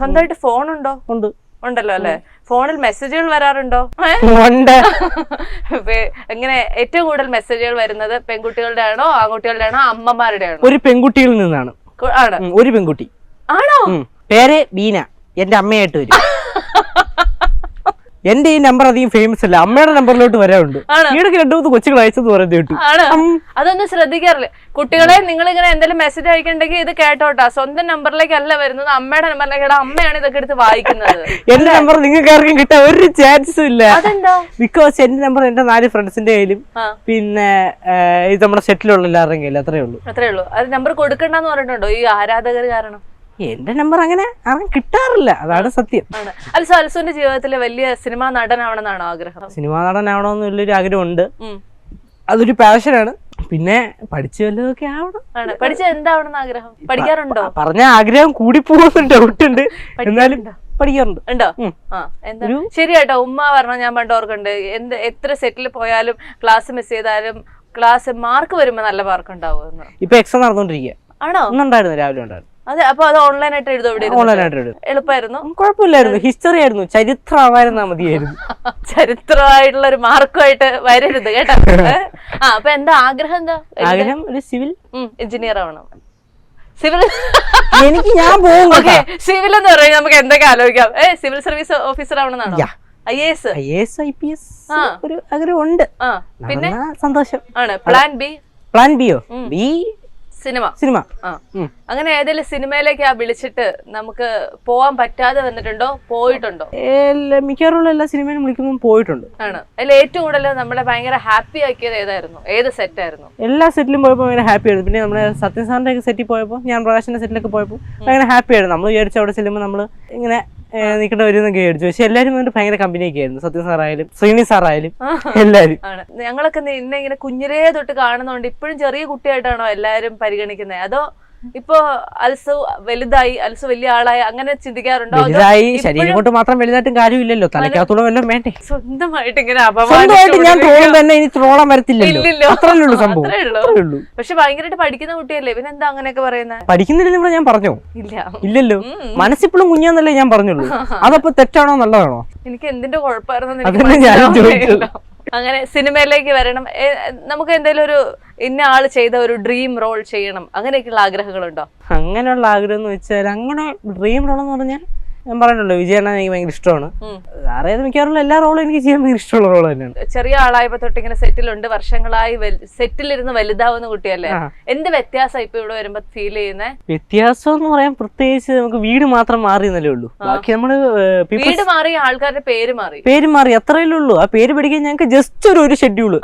സ്വന്തമായിട്ട് ഫോൺ ഉണ്ടോ? ഉണ്ടല്ലോ അല്ലെ? ഫോണിൽ മെസ്സേജുകൾ വരാറുണ്ടോ? എങ്ങനെ ഏറ്റവും കൂടുതൽ മെസ്സേജുകൾ വരുന്നത് പെൺകുട്ടികളുടെ ആണോ ആൺകുട്ടികളുടെ ആണോ അമ്മമാരുടെ ആണോ? ഒരു പെൺകുട്ടിയിൽ നിന്നാണ്. ഒരു പെൺകുട്ടി ആണോ? പേര് ബീന. എന്റെ അമ്മയായിട്ട് വരും. എന്റെ ഈ നമ്പർ അധികം ഫേമസ് അല്ല, അമ്മയുടെ നമ്പറിലോട്ട് വരാറുണ്ട്. ഈടൊക്കെ 2-3 കൊച്ചുകൾ അയച്ചെന്ന് പറയുന്നത് കേട്ടു. അതൊന്നും ശ്രദ്ധിക്കാറില്ല. കുട്ടികളെ നിങ്ങൾ ഇങ്ങനെ എന്തെങ്കിലും മെസ്സേജ് അയക്കണ്ടെങ്കിൽ ഇത് കേട്ടോട്ടാ, സ്വന്തം നമ്പറിലേക്കല്ല വരുന്നത്, അമ്മയുടെ നമ്പറിലേക്ക്. അമ്മയാണ് ഇതൊക്കെ എടുത്ത് വായിക്കുന്നത്. എന്റെ നമ്പർ നിങ്ങൾക്ക് ആർക്കും കിട്ടാൻ ഒരു ചാൻസും ഇല്ല. അതെന്താ? ബിക്കോസ് എന്റെ നമ്പർ എന്റെ 4 ഫ്രണ്ട്സിന്റെ കയ്യിലും പിന്നെ ഇത് നമ്മുടെ സെറ്റിലുള്ള എല്ലാവരുടെയും കയ്യിലും. അത്രേ ഉള്ളൂ. അത് നമ്പർ കൊടുക്കണ്ടെന്ന് പറഞ്ഞിട്ടുണ്ടോ ഈ ആരാധകർ കാരണം? എന്റെ നമ്പർ അങ്ങനെ ആരും കിട്ടാറില്ല, അതാണ് സത്യം. അൽസുവിന്റെ ജീവിതത്തിലെ വലിയ സിനിമാ നടനാവണമെന്നാണോ ആഗ്രഹം? സിനിമാ നടനാവണമെന്നുള്ളൊരു ആഗ്രഹമുണ്ട്. അതൊരു പാഷനാണ്. പിന്നെ പഠിച്ചു വല്ലതൊക്കെ ആവണം. പഠിച്ച എന്താവണം ആഗ്രഹം? പഠിക്കാറുണ്ടോ? പറഞ്ഞ ആഗ്രഹം കൂടി പോകുന്ന ഡൗട്ട് ഉണ്ട്, എന്നാലും പഠിക്കാറുണ്ട്. ഉണ്ടോ? എന്താ ശരിയാട്ടോ. ഉമ്മ പറഞ്ഞ ഞാൻ പണ്ട് ഓർക്കുന്നുണ്ട്, എത്ര സെറ്റിൽ പോയാലും ക്ലാസ് മിസ് ചെയ്താലും ക്ലാസ് മാർക്ക് വരുമ്പോ നല്ല മാർക്ക് ഉണ്ടാവും. ഇപ്പൊ എക്സാം നടന്നുകൊണ്ടിരിക്കുക. ആണോ? ഉണ്ടായിരുന്നു, രാവിലെ ഉണ്ടായിരുന്നു. അതെ. അപ്പൊ അത് ഓൺലൈനായിട്ട് എഴുതും? എളുപ്പമായിരുന്നു? കുഴപ്പമില്ലായിരുന്നു. ഹിസ്റ്ററി ആയിരുന്നു, ചരിത്രമായിരുന്നാ മതിയായിരുന്നു. ചരിത്രമായിട്ടുള്ള ഒരു മാർക്കുമായിട്ട് വരരുത് കേട്ടോ. അപ്പൊ എന്താ ആഗ്രഹം? ആഗ്രഹം ഒരു സിവിൽ എഞ്ചിനീയർ ആവണം. സിവിൽ എനിക്ക് ഞാൻ പോകും. സിവിൽ എന്ന് പറയുന്നത് നമുക്ക് എന്തൊക്കെ ആലോചിക്കാം. സിവിൽ സർവീസ് ഓഫീസർ ആവണമെന്നാണോ? IAS IPS ഒരു ആഗ്രഹം ഉണ്ട്. പിന്നെ സന്തോഷം ആണ്. പ്ലാൻ ബിയോ? B cinema. അങ്ങനെ ഏതെങ്കിലും സിനിമയിലേക്ക് വിളിച്ചിട്ട് നമുക്ക് പോവാൻ പറ്റാതെ വന്നിട്ടുണ്ടോ? പോയിട്ടുണ്ടോ? മിക്കവാറുള്ള എല്ലാ സിനിമയിലും വിളിക്കുമ്പോൾ പോയിട്ടുണ്ട്. ആണ്. അതിൽ ഏറ്റവും കൂടുതൽ നമ്മളെ ഭയങ്കര ഹാപ്പി ആക്കിയത് ഏതായിരുന്നു? ഏത് സെറ്റ് ആയിരുന്നു? എല്ലാ സെറ്റിലും പോയപ്പോൾ ഭയങ്കര ഹാപ്പി ആയിരുന്നു. പിന്നെ നമ്മുടെ സത്യൻ സാറിന്റെ ഒക്കെ സെറ്റിൽ പോയപ്പോൾ, ഞാൻ പ്രകാശിന്റെ സെറ്റിലൊക്കെ പോയപ്പോൾ ഭയങ്കര ഹാപ്പി ആയിരുന്നു. നമ്മൾ വിചാരിച്ചു അവിടെ ചെല്ലുമ്പോൾ നമ്മൾ ഇങ്ങനെ നിൽക്കേണ്ട വരുന്നൊക്കെ വിചാരിച്ചു. പക്ഷെ എല്ലാവരും വന്നിട്ട് ഭയങ്കര കമ്പനിയൊക്കെ ആയിരുന്നു. സത്യൻ സാറായാലും ശ്രീനി സാറായാലും എല്ലാവരും. ഞങ്ങളൊക്കെ നിന്നെ ഇങ്ങനെ കുഞ്ഞിലേ തൊട്ട് കാണുന്നോണ്ട് ഇപ്പോഴും ചെറിയ കുട്ടിയായിട്ടാണോ എല്ലാരും പരിഗണിക്കുന്നത്? അതോ ഇപ്പൊ അൽസു വലുതായി, അൽസു വലിയ ആളായി, അങ്ങനെ ചിന്തിക്കാറുണ്ടോ? വലുതായി ശരീരം കൊണ്ട് മാത്രം വലുതായിട്ടും കാര്യമില്ലല്ലോ, തലയ്ക്കകത്തൂടെ വല്ലതും വേണ്ടേ? സ്വന്തമായിട്ട് ഇങ്ങനെ ഞാൻ ട്രോളും തന്നെ, ഇനി ട്രോളാൻ വരത്തില്ലല്ലോ. അത്രേ സംഭവം. പക്ഷെ ഭയങ്കരമായിട്ട് പഠിക്കുന്ന കുട്ടിയല്ലേ, പിന്നെ എന്താ അങ്ങനെയൊക്കെ പറയുന്നത്? പഠിക്കുന്നില്ലെന്ന് ഞാൻ പറഞ്ഞോ? ഇല്ലല്ലോ. മനസ്സിപ്പോഴും കുഞ്ഞാന്നല്ലേ ഞാൻ പറഞ്ഞുള്ളൂ. അതപ്പോ തെറ്റാണോ നല്ലതാണോ? എനിക്ക് എന്തിന്റെ കുഴപ്പമായിരുന്നു. അങ്ങനെ സിനിമയിലേക്ക് വരണം, നമുക്ക് എന്തെങ്കിലും ഒരു ഇന്ന ആള് ചെയ്ത ഒരു ഡ്രീം റോൾ ചെയ്യണം, അങ്ങനെയൊക്കെയുള്ള ആഗ്രഹങ്ങളുണ്ടോ? അങ്ങനെയുള്ള ആഗ്രഹം എന്ന് വെച്ചാൽ, അങ്ങനെ ഡ്രീം റോൾ എന്ന് പറഞ്ഞാൽ ഞാൻ പറഞ്ഞല്ലോ, വിജയണ്ണ എനിക്ക് ഭയങ്കര ഇഷ്ടമാണ്. അതായത് മിക്കവാറുള്ള എല്ലാ റോളും എനിക്ക് ചെയ്യാൻ ഭയങ്കര ഇഷ്ടമുള്ള റോൾ തന്നെയാണ്. ചെറിയ ആളായപ്പോ തൊട്ട് ഇങ്ങനെ സെറ്റിലുണ്ട്, വർഷങ്ങളായി സെറ്റിലിരുന്ന് വലുതാവുന്ന കുട്ടിയല്ലേ, എന്ത് വ്യത്യാസം ഇപ്പൊ ഇവിടെ വരുമ്പോ ഫീൽ ചെയ്യുന്നേ? വ്യത്യാസം എന്ന് പറയാൻ പ്രത്യേകിച്ച് നമുക്ക് വീട് മാത്രം മാറിയെന്നല്ലേ ഉള്ളൂ. ബാക്കി നമ്മള് വീട് മാറി, ആൾക്കാരുടെ പേര് മാറി, അത്രയല്ലേ ഉള്ളൂ. ആ പേര് പഠിക്കാൻ ഞങ്ങൾക്ക് ജസ്റ്റ് ഒരു ഷെഡ്യൂള്